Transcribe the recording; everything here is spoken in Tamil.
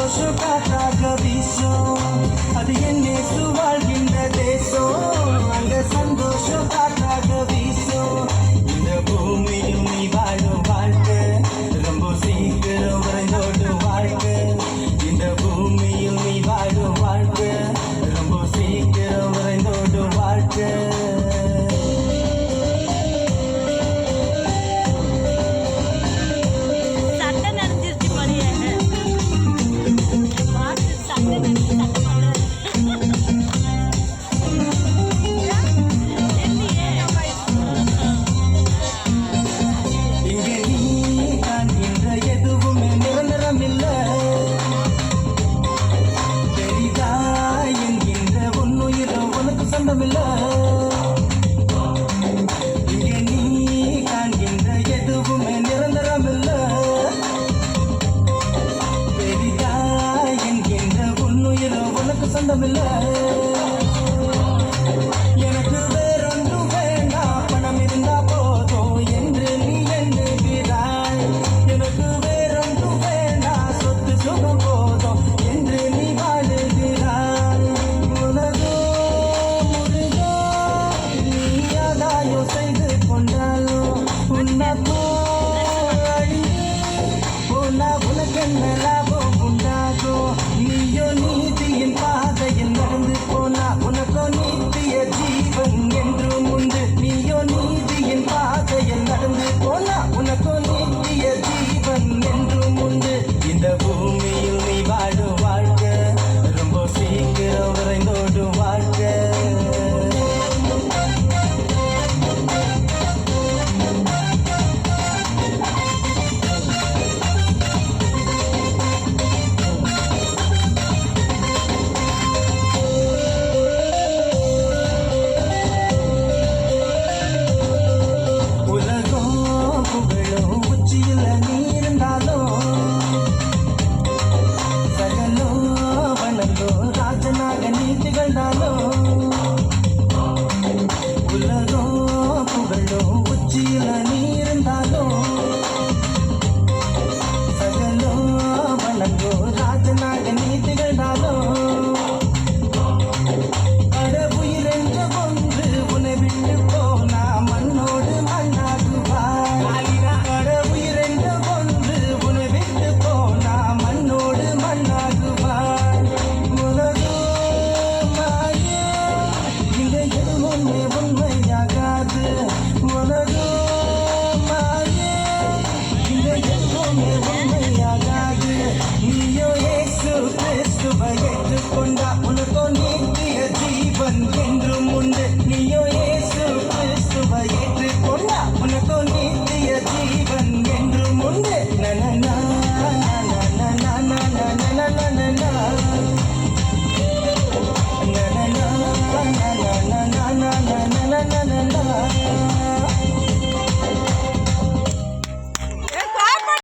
சந்தோஷம் காத்தாக வீசும். அது என்னே வாழ்கின்ற தேசம். அங்க சந்தோஷம் காத்தாக வீசும். இந்த பூமியில் நீ வாழும் வாழ்க்கை ரொம்ப சீக்கிரம் விரைந்தோடும் வாழ்க்கை. இந்த பூமியில் நீ வாழும் வாழ்க்கை ரொம்ப சீக்கிரம் விரைந்தோடும் வாழ்க்கை. இங்கே நீ காண்கின்ற எதுவுமே நிரந்தரமில்ல. பெரிதா என்கின்ற உன்னுயிரோ உனக்கு சொந்தமில்ல. எனக்கு வேறொன்றும் வேண்டாம், பணம் இருந்தா போதும் என்று நீ எண்ணுகிறாய். எனக்கு வேறொன்றும் வேண்டாம், சொத்து சுகம் போதும் என்று நீ வாழுகிறாய். செய்து கொண்டாலும் உனக்கென்ன லாபம் உண்டாகும்? நீயோ நீதியின் பாதையில் நடந்து போனா உனக்கோ நீத்திய ஜீவன் என்றும் உண்டு. நீயோ நீதியின் பாதையில் நடந்து போனா உனக்கோ நீத்திய ஜீவன் என்றும் உண்டு. இந்த பூமியில் நீ வாழும் வாழ்க்கை ரொம்ப சீக்கிரம் விரைந்தோடும் வாழ்க்கை. உச்சியில் நீ இருந்தாலும் சகலோ வனந்தோ ராஜனாக நீ திகழ்ந்தாலும் உலகோ புகழோ உச்சியில் நீ இருந்தாலும் சகலோ வனந்தோ ராஜனாக நீ திகழ்ந்தாலும் கடவுயிர் என்ற ஒன்று உன்னை விட்டு போனா மண்ணோடு மண்ணாகுவாய். நீயோ இயேசு கிறிஸ்துவை ஏற்றுக்கொண்டா உனக்கோ நித்திய ஜீவன் என்றும் உண்டு. நீயோ இயேசு கிறிஸ்துவை ஏற்றுக்கொண்டா உனக்கோ நித்திய ஜீவன் என்றும் உண்டு. நனனா நனனா நனனா நனனா நனனா